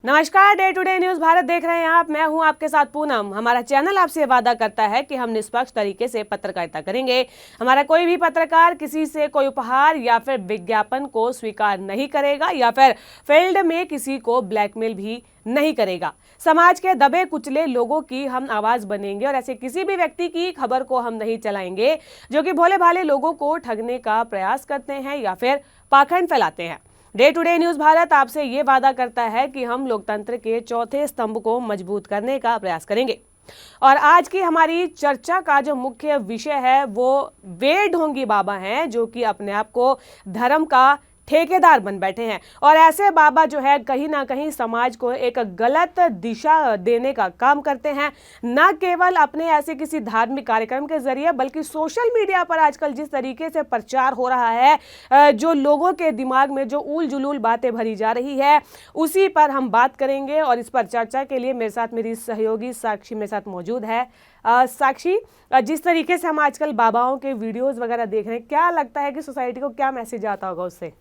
नमस्कार, day to day news Bharat देख रहे हैं आप। मैं हूं आपके साथ पूनम। हमारा चैनल आपसे वादा करता है कि हम निष्पक्ष तरीके से पत्रकारिता करेंगे। हमारा कोई भी पत्रकार किसी से कोई उपहार या फिर विज्ञापन को स्वीकार नहीं करेगा या फिर फील्ड में किसी को ब्लैकमेल भी नहीं करेगा। समाज के दबे कुचले लोगों की हम आवाज बनेंगे और ऐसे किसी भी व्यक्ति की खबर को हम नहीं चलाएंगे जो कि भोले भाले लोगों को ठगने का प्रयास करते हैं या फिर पाखंड फैलाते हैं। Day to day news Bharat आपसे ये वादा करता है कि हम लोकतंत्र के चौथे स्तंभ को मजबूत करने का प्रयास करेंगे। और आज की हमारी चर्चा का जो मुख्य विषय है वो वे ढोंगी बाबा हैं जो कि अपने आप को धर्म का ठेकेदार बन बैठे हैं। और ऐसे बाबा जो है कहीं ना कहीं समाज को एक गलत दिशा देने का काम करते हैं, न केवल अपने ऐसे किसी धार्मिक कार्यक्रम के जरिए बल्कि सोशल मीडिया पर आजकल जिस तरीके से प्रचार हो रहा है, जो लोगों के दिमाग में जो उल जुलूल बातें भरी जा रही है, उसी पर हम बात करेंगे। और इस पर चर्चा के लिए मेरे साथ मेरी सहयोगी साक्षी मेरे साथ मौजूद है। साक्षी, जिस तरीके से हम आजकल बाबाओं के वीडियोस वगैरह देख रहे हैं, क्या लगता है कि सोसाइटी को क्या मैसेज आता होगा उससे?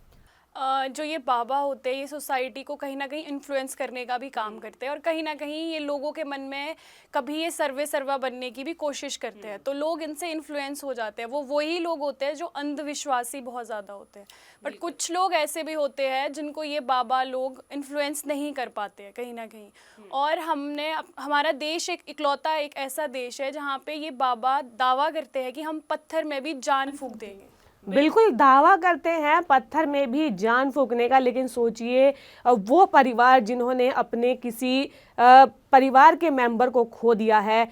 जो ये बाबा होते हैं ये सोसाइटी को कहीं ना कहीं इन्फ्लुएंस करने का भी काम करते हैं और कहीं ना कहीं ये लोगों के मन में कभी ये सर्वे सर्वा बनने की भी कोशिश करते हैं, तो लोग इनसे इन्फ्लुएंस हो जाते हैं। वो वही लोग होते हैं जो अंधविश्वासी बहुत ज़्यादा होते हैं, बट कुछ लोग ऐसे भी होते हैं जिनको ये बाबा लोग इन्फ्लुएंस नहीं कर पाते हैं कहीं ना कहीं। और हमारा देश एक इकलौता एक ऐसा देश है जहाँ पे ये बाबा दावा करते हैं कि हम पत्थर में भी जान फूंक देंगे। बिल्कुल दावा करते हैं पत्थर में भी जान फूंकने का, लेकिन सोचिए वो परिवार जिन्होंने अपने किसी परिवार के मेंबर को खो दिया है,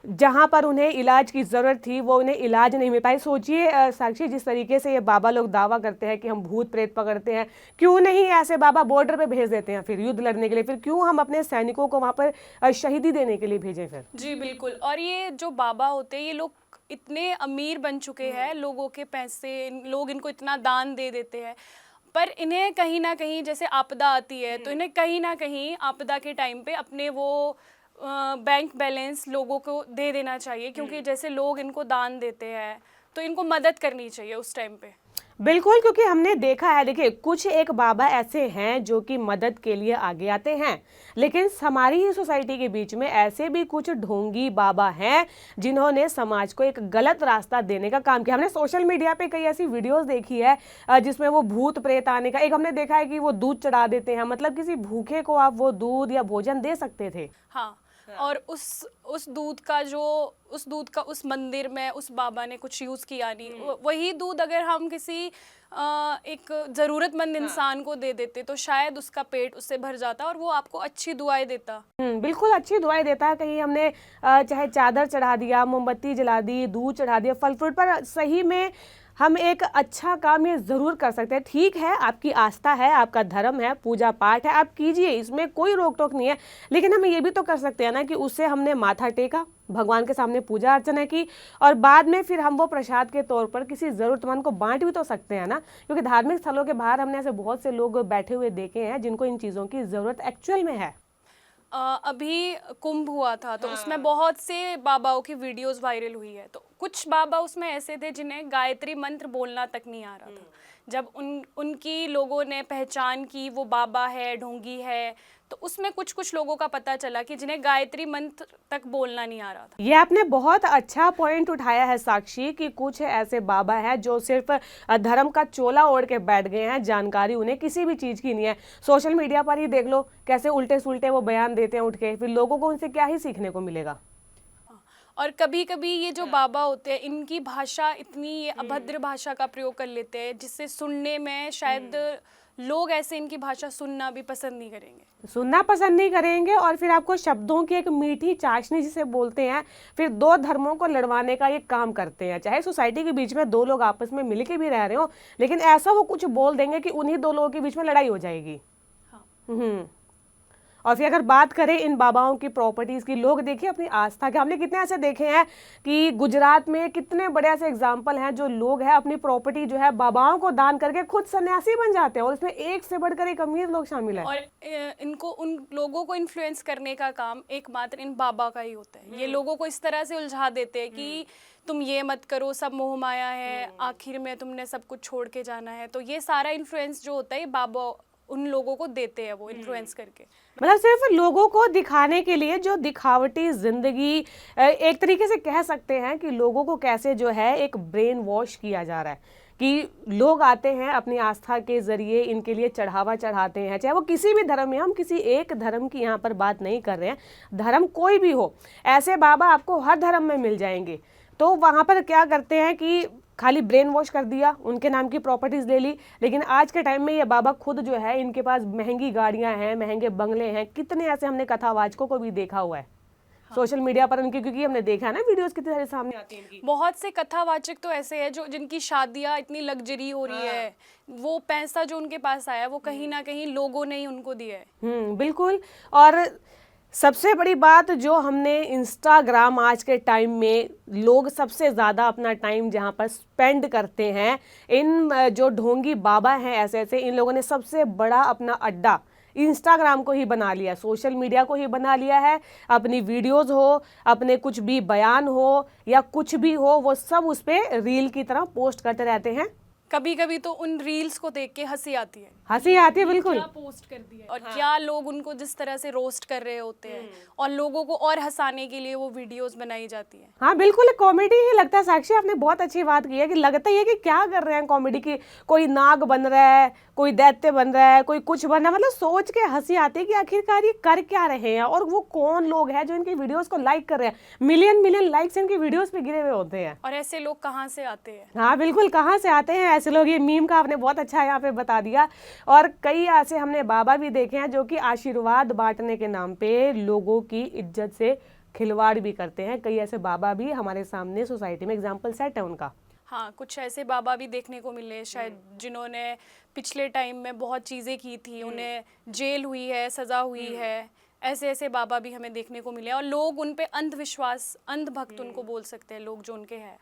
जहां पर उन्हें इलाज की ज़रूरत थी वो उन्हें इलाज नहीं मिल पाई। सोचिए साक्षी, जिस तरीके से ये बाबा लोग दावा करते हैं कि हम भूत प्रेत पकड़ते हैं, क्यों नहीं ऐसे बाबा बॉर्डर पे भेज देते हैं फिर युद्ध लड़ने के लिए? फिर क्यों हम अपने सैनिकों को वहां पर शहीदी देने के लिए भेजें फिर? जी बिल्कुल। और ये जो बाबा होते हैं ये लोग इतने अमीर बन चुके हैं, लोगों के पैसे लोग इनको इतना दान दे देते हैं, पर इन्हें कहीं ना कहीं जैसे आपदा आती है तो इन्हें कहीं ना कहीं आपदा के टाइम पे अपने वो बैंक बैलेंस लोगों को दे देना चाहिए, क्योंकि जैसे लोग इनको दान देते हैं तो इनको मदद करनी चाहिए उस टाइम पे। बिल्कुल, क्योंकि हमने देखा है, देखिए कुछ एक बाबा ऐसे हैं जो कि मदद के लिए आगे आते हैं, लेकिन हमारी ही सोसाइटी के बीच में ऐसे भी कुछ ढोंगी बाबा हैं जिन्होंने समाज को एक गलत रास्ता देने का काम किया। हमने सोशल मीडिया पे कई ऐसी वीडियोस देखी है जिसमें वो भूत प्रेत आने का, एक हमने देखा है कि वो दूध चढ़ा देते हैं, मतलब किसी भूखे को आप वो दूध या भोजन दे सकते थे। हाँ, और उस दूध का उस मंदिर में उस बाबा ने कुछ यूज़ किया नहीं। वही दूध अगर हम किसी एक ज़रूरतमंद इंसान को दे देते तो शायद उसका पेट उससे भर जाता और वो आपको अच्छी दुआएं देता। बिल्कुल अच्छी दुआएं देता है। कहीं हमने चाहे चादर चढ़ा दिया, मोमबत्ती जला दी, दूध चढ़ा दिया, फल फ्रूट पर, सही में हम एक अच्छा काम ये ज़रूर कर सकते हैं। ठीक है, आपकी आस्था है, आपका धर्म है, पूजा पाठ है, आप कीजिए, इसमें कोई रोक टोक नहीं है, लेकिन हम ये भी तो कर सकते हैं ना कि उससे हमने माथा टेका, भगवान के सामने पूजा अर्चना की और बाद में फिर हम वो प्रसाद के तौर पर किसी ज़रूरतमंद को बांट भी तो सकते हैं ना। क्योंकि धार्मिक स्थलों के बाहर हमने ऐसे बहुत से लोग बैठे हुए देखे हैं जिनको इन चीज़ों की ज़रूरत एक्चुअल में है। अभी कुंभ हुआ था तो उसमें बहुत से बाबाओं की वीडियोस वायरल हुई है, तो कुछ बाबा उसमें ऐसे थे जिन्हें गायत्री मंत्र बोलना तक नहीं आ रहा था। जब उनकी लोगों ने पहचान की वो बाबा है, ढोंगी है, तो उसमें कुछ लोगों का पता चला कि जिन्हें गायत्री मंत्र तक बोलना नहीं आ रहा था। ये आपने बहुत अच्छा पॉइंट उठाया है साक्षी, कि कुछ ऐसे बाबा हैं जो सिर्फ धर्म का चोला ओढ़ के बैठ गए हैं, जानकारी उन्हें किसी भी चीज़ की नहीं है। सोशल मीडिया पर ही देख लो कैसे उल्टे सुल्टे वो बयान देते हैं उठ के, फिर लोगों को उनसे क्या ही सीखने को मिलेगा। और कभी कभी ये जो बाबा होते हैं इनकी भाषा इतनी अभद्र भाषा का प्रयोग कर लेते हैं जिससे सुनने में शायद लोग ऐसे इनकी भाषा सुनना भी पसंद नहीं करेंगे। और फिर आपको शब्दों की एक मीठी चाशनी जिसे बोलते हैं, फिर दो धर्मों को लड़वाने का ये काम करते हैं। चाहे सोसाइटी के बीच में दो लोग आपस में मिल के भी रह रहे हो, लेकिन ऐसा वो कुछ बोल देंगे कि उन्हीं दो लोगों के बीच में लड़ाई हो जाएगी। हाँ। और फिर अगर बात करें इन बाबाओं की प्रॉपर्टीज़ की, लोग देखिए अपनी आस्था के, हमने कितने ऐसे देखे हैं कि गुजरात में कितने बड़े ऐसे एग्जाम्पल हैं जो लोग हैं अपनी प्रॉपर्टी जो है बाबाओं को दान करके खुद सन्यासी बन जाते हैं, और इसमें एक से बढ़कर एक अमीर लोग शामिल हैं। और इनको उन लोगों को इन्फ्लुएंस करने का काम एकमात्र इन बाबा का ही होता है। ये लोगों को इस तरह से उलझा देते हैं कि तुम ये मत करो, सब मोह माया है, आखिर में तुमने सब कुछ छोड़ के जाना है। तो ये सारा इन्फ्लुएंस जो होता है बाबा उन लोगों को देते हैं, वो इन्फ्लुएंस करके। मतलब सिर्फ लोगों को दिखाने के लिए जो दिखावटी जिंदगी, एक तरीके से कह सकते हैं कि लोगों को कैसे जो है एक ब्रेन वॉश किया जा रहा है कि लोग आते हैं अपनी आस्था के जरिए इनके लिए चढ़ावा चढ़ाते हैं, चाहे वो किसी भी धर्म में, हम किसी एक धर्म की यहाँ पर बात नहीं कर रहे हैं, धर्म कोई भी हो, ऐसे बाबा आपको हर धर्म में मिल जाएंगे। तो वहाँ पर क्या करते हैं कि खाली ब्रेन वॉश कर दिया, उनके नाम की प्रॉपर्टीज ले ली। लेकिन आज के टाइम में ये बाबा खुद जो है, इनके पास महंगी गाड़ियां हैं, महंगे बंगले हैं, कितने ऐसे हमने कथावाचकों को भी देखा हुआ है सोशल मीडिया पर उनके, क्योंकि हमने देखा है ना वीडियोस कितने सारे सामने आती हैं इनकी। बहुत से कथावाचक तो ऐसे हैं जो जिनकी शादियां इतनी लग्जरी हो रही है, वो पैसा जो उनके पास आया वो कहीं ना कहीं लोगों ने ही उनको दिया है। बिल्कुल। और सबसे बड़ी बात जो हमने इंस्टाग्राम आज के टाइम में लोग सबसे ज़्यादा अपना टाइम जहाँ पर स्पेंड करते हैं, इन जो ढोंगी बाबा हैं ऐसे ऐसे, इन लोगों ने सबसे बड़ा अपना अड्डा इंस्टाग्राम को ही बना लिया, सोशल मीडिया को ही बना लिया है। अपनी वीडियोस हो, अपने कुछ भी बयान हो या कुछ भी हो, वो सब उस पर रील की तरह पोस्ट करते रहते हैं। कभी कभी तो उन रील्स को देख के हंसी आती है, हंसी आती है बिल्कुल, क्या पोस्ट कर दिया और क्या लोग उनको जिस तरह से रोस्ट कर रहे होते हैं और लोगों को और हंसाने के लिए वो वीडियोस बनाई जाती है। हाँ बिल्कुल, कॉमेडी ही लगता है। साक्षी आपने बहुत अच्छी बात की है कि लगता ही है कि क्या कर रहे हैं कॉमेडी की, कोई नाग बन रहा है, कोई दैत्य बन रहा है, कोई कुछ बन रहा है, मतलब सोच के हंसी आती है कि आखिरकार ये कर क्या रहे हैं और वो कौन लोग हैं जो इनकी वीडियोस को लाइक कर रहे हैं। मिलियन मिलियन लाइक्स इनकी वीडियोस पे गिरे हुए होते हैं। और ऐसे लोग कहाँ से आते हैं? हाँ बिल्कुल, कहाँ से आते हैं ऐसे लोग, ये मीम का आपने बहुत अच्छा यहाँ पे बता दिया। और कई ऐसे हमने बाबा भी देखे हैं जो कि आशीर्वाद बांटने के नाम पे लोगों की इज्जत से खिलवाड़ भी करते हैं। कई ऐसे बाबा भी हमारे सामने सोसाइटी में एग्जाम्पल सेट है उनका। हाँ, कुछ ऐसे बाबा भी देखने को मिले शायद जिन्होंने पिछले टाइम में बहुत चीज़ें की थी, उन्हें जेल हुई है, सज़ा हुई है, ऐसे ऐसे बाबा भी हमें देखने को मिले और लोग उन पे अंधविश्वास, अंधभक्त उनको बोल सकते हैं लोग जो उनके हैं।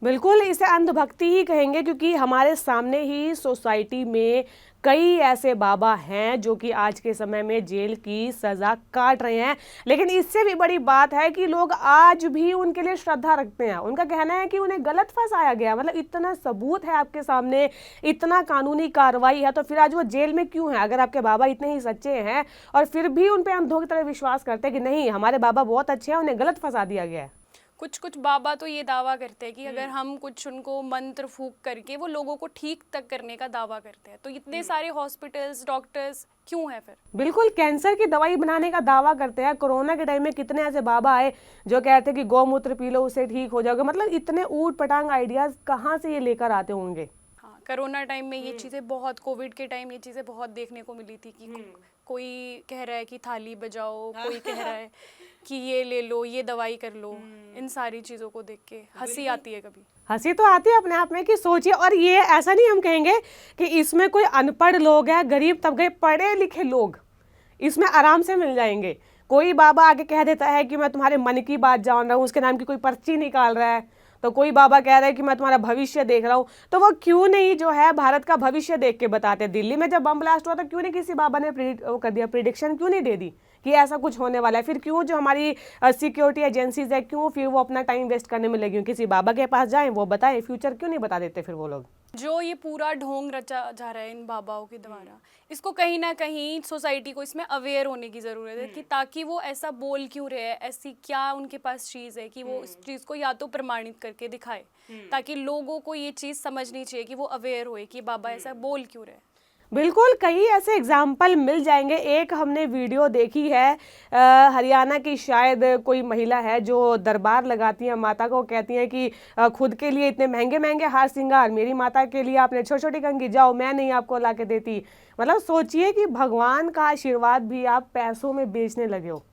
बिल्कुल, इसे अंधभक्ति ही कहेंगे क्योंकि हमारे सामने ही सोसाइटी में कई ऐसे बाबा हैं जो कि आज के समय में जेल की सज़ा काट रहे हैं। लेकिन इससे भी बड़ी बात है कि लोग आज भी उनके लिए श्रद्धा रखते हैं। उनका कहना है कि उन्हें गलत फंसाया गया, मतलब इतना सबूत है आपके सामने, इतना कानूनी कार्रवाई है, तो फिर आज वो जेल में क्यों है? अगर आपके बाबा इतने ही सच्चे हैं और फिर भी उन पर अंधों की तरह विश्वास करते हैं कि नहीं हमारे बाबा बहुत अच्छे हैं, उन्हें गलत फंसा दिया गया है। कुछ कुछ बाबा तो ये दावा करते हैं कि अगर हम कुछ उनको मंत्र फूंक करके वो लोगों को ठीक तक करने का दावा करते हैं, तो इतने सारे हॉस्पिटल्स, डॉक्टर्स क्यों है फिर? बिल्कुल, कैंसर की दवाई बनाने का दावा करते हैं। कोरोना के टाइम में कितने ऐसे बाबा आए जो कहते हैं कि गौमूत्र पी लो उससे ठीक हो जाओगे। मतलब इतने ऊट पटांग आइडियाज कहाँ से ये लेकर आते होंगे। हाँ, कोरोना टाइम में ये चीज़ें बहुत, कोविड के टाइम ये चीज़ें बहुत देखने को मिली थी कि कोई कह रहा है कि थाली बजाओ, कोई कह रहा है कि ये ले लो, ये दवाई कर लो। इन सारी चीज़ों को देख के हंसी आती है, कभी हंसी तो आती है अपने आप में कि सोचिए। और ये ऐसा नहीं हम कहेंगे कि इसमें कोई अनपढ़ लोग हैं, गरीब तबके, पढ़े लिखे लोग इसमें आराम से मिल जाएंगे। कोई बाबा आके कह देता है कि मैं तुम्हारे मन की बात जान रहा हूँ, उसके नाम की कोई पर्ची निकाल रहा है, तो कोई बाबा कह रहा है कि मैं तुम्हारा भविष्य देख रहा हूँ, तो वो क्यों नहीं जो है भारत का भविष्य देख के बताते। दिल्ली में जब बम ब्लास्ट हुआ तो क्यों नहीं किसी बाबा ने कर दिया, प्रिडिक्शन क्यों नहीं दे दी कि ऐसा कुछ होने वाला है? फिर क्यों जो हमारी सिक्योरिटी एजेंसीज है, क्यों फिर वो अपना टाइम वेस्ट करने में लगी? किसी बाबा के पास जाएं, वो बताएं, फ्यूचर क्यों नहीं बता देते फिर वो लोग? जो ये पूरा ढोंग रचा जा रहा है इन बाबाओं के द्वारा, इसको कहीं ना कहीं सोसाइटी को इसमें अवेयर होने की ज़रूरत है कि ताकि वो ऐसा बोल क्यों रहे हैं, ऐसी क्या उनके पास चीज़ है कि वो इस चीज़ को या तो प्रमाणित करके दिखाए, ताकि लोगों को ये चीज़ समझनी चाहिए कि वो अवेयर होए कि बाबा ऐसा बोल क्यों रहे। बिल्कुल, कई ऐसे एग्जाम्पल मिल जाएंगे। एक हमने वीडियो देखी है, हरियाणा की शायद कोई महिला है जो दरबार लगाती है माता को, कहती है कि खुद के लिए इतने महंगे महंगे हार श्रृंगार, मेरी माता के लिए आपने छोटी छोटी कंघी, जाओ मैं नहीं आपको ला के देती। मतलब सोचिए कि भगवान का आशीर्वाद भी आप पैसों में बेचने लगे हो।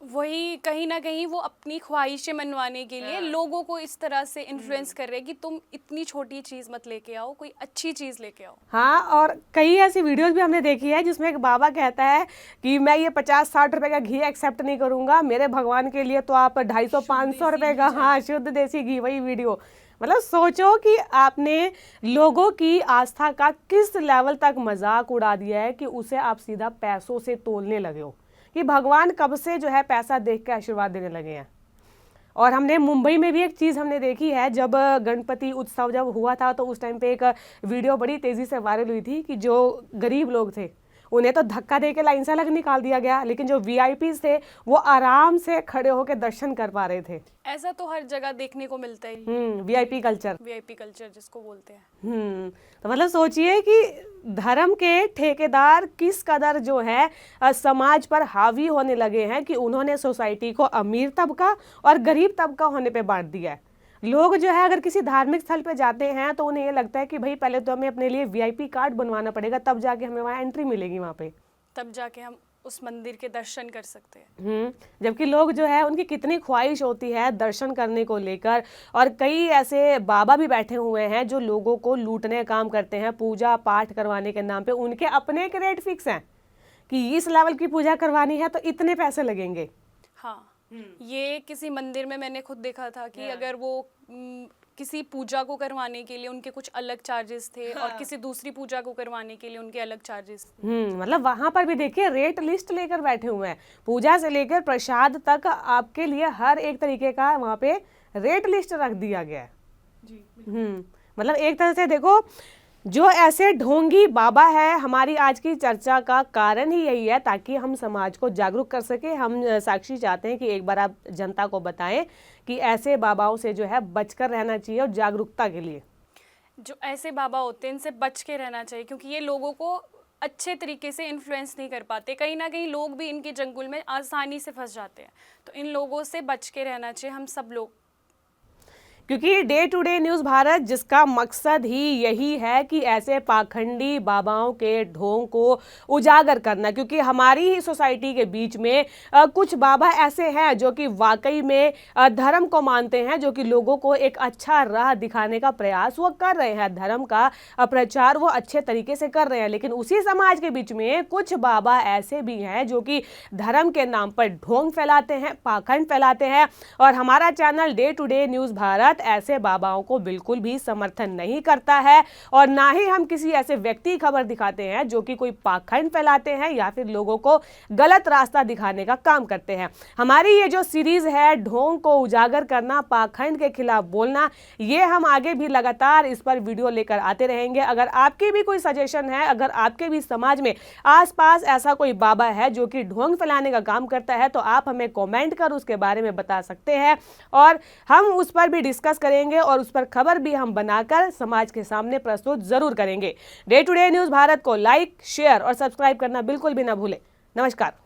वही कहीं ना कहीं वो अपनी ख्वाहिशें मनवाने के लिए लोगों को इस तरह से इन्फ्लुएंस कर रहे हैं कि तुम इतनी छोटी चीज़ मत लेके आओ, कोई अच्छी चीज़ लेके आओ। हाँ, और कई ऐसी वीडियोस भी हमने देखी है जिसमें एक बाबा कहता है कि मैं ये 50-60 रुपए का घी एक्सेप्ट नहीं करूँगा, मेरे भगवान के लिए तो आप 250-500 रुपए का, हाँ, शुद्ध देसी घी, वही वीडियो। मतलब सोचो कि आपने लोगों की आस्था का किस लेवल तक मजाक उड़ा दिया है कि उसे आप सीधा पैसों से तोलने लगे हो कि भगवान कब से जो है पैसा देख के आशीर्वाद देने लगे हैं। और हमने मुंबई में भी एक चीज़ हमने देखी है, जब गणपति उत्सव जब हुआ था तो उस टाइम पे एक वीडियो बड़ी तेज़ी से वायरल हुई थी कि जो गरीब लोग थे उन्हें तो धक्का दे के लाइन से अलग निकाल दिया गया, लेकिन जो वीआईपीज थे वो आराम से खड़े होकर दर्शन कर पा रहे थे। ऐसा तो हर जगह देखने को मिलता है, वीआईपी कल्चर, वीआईपी कल्चर जिसको बोलते हैं। तो मतलब सोचिए कि धर्म के ठेकेदार किस कदर जो है समाज पर हावी होने लगे हैं कि उन्होंने सोसाइटी को अमीर तबका और गरीब तबका होने पे बांट दिया है। लोग जो है अगर किसी धार्मिक स्थल पे जाते हैं तो उन्हें ये लगता है कि भाई पहले तो हमें अपने लिए वीआईपी कार्ड बनवाना पड़ेगा, तब जाके हमें वहाँ एंट्री मिलेगी, वहाँ पे तब जाके हम उस मंदिर के दर्शन कर सकते हैं। जबकि लोग जो है उनकी कितनी ख्वाहिश होती है दर्शन करने को लेकर, और कई ऐसे बाबा भी बैठे हुए हैं जो लोगों को लूटने का काम करते हैं पूजा पाठ करवाने के नाम पे। उनके अपने एक रेट फिक्स हैं कि इस लेवल की पूजा करवानी है तो इतने पैसे लगेंगे। हाँ, ये किसी मंदिर में मैंने खुद देखा था कि अगर वो किसी पूजा को करवाने के लिए उनके कुछ अलग चार्जेस थे और किसी दूसरी पूजा को करवाने के लिए उनके अलग चार्जेस थे। मतलब वहां पर भी देखिए रेट लिस्ट लेकर बैठे हुए हैं, पूजा से लेकर प्रसाद तक आपके लिए हर एक तरीके का वहां पे रेट लिस्ट रख दिया गया है जी। मतलब एक तरह से देखो, जो ऐसे ढोंगी बाबा है, हमारी आज की चर्चा का कारण ही यही है ताकि हम समाज को जागरूक कर सके। हम साक्षी चाहते हैं कि एक बार आप जनता को बताएं कि ऐसे बाबाओं से जो है बचकर रहना चाहिए, और जागरूकता के लिए जो ऐसे बाबा होते हैं इनसे बच के रहना चाहिए, क्योंकि ये लोगों को अच्छे तरीके से इन्फ्लुएंस नहीं कर पाते। कहीं ना कहीं लोग भी इनके चंगुल में आसानी से फंस जाते हैं, तो इन लोगों से बच के रहना चाहिए हम सब लोग। क्योंकि day to day news Bharat जिसका मकसद ही यही है कि ऐसे पाखंडी बाबाओं के ढोंग को उजागर करना, क्योंकि हमारी ही सोसाइटी के बीच में कुछ बाबा ऐसे हैं जो कि वाकई में धर्म को मानते हैं, जो कि लोगों को एक अच्छा राह दिखाने का प्रयास वो कर रहे हैं, धर्म का प्रचार वो अच्छे तरीके से कर रहे हैं। लेकिन उसी समाज के बीच में कुछ बाबा ऐसे भी हैं जो कि धर्म के नाम पर ढोंग फैलाते हैं, पाखंड फैलाते हैं, और हमारा channel day to day news Bharat ऐसे बाबाओं को बिल्कुल भी समर्थन नहीं करता है, और ना ही हम किसी ऐसे व्यक्ति की खबर दिखाते हैं जो कि कोई पाखंड फैलाते हैं या फिर लोगों को गलत रास्ता दिखाने का काम करते हैं। हमारी ये जो सीरीज है ढोंग को उजागर करना, पाखंड के खिलाफ बोलना, ये हम आगे भी लगातार इस पर वीडियो लेकर आते रहेंगे। अगर आपकी भी कोई सजेशन है, अगर आपके भी समाज में आसपास ऐसा कोई बाबा है जो कि ढोंग फैलाने का काम करता है, तो आप हमें कमेंट कर उसके बारे में बता सकते हैं, और हम उस पर भी डिस्कस करेंगे और उस पर खबर भी हम बनाकर समाज के सामने प्रस्तुत जरूर करेंगे। Day to day news Bharat को लाइक, शेयर और सब्सक्राइब करना बिल्कुल भी ना भूलें। नमस्कार।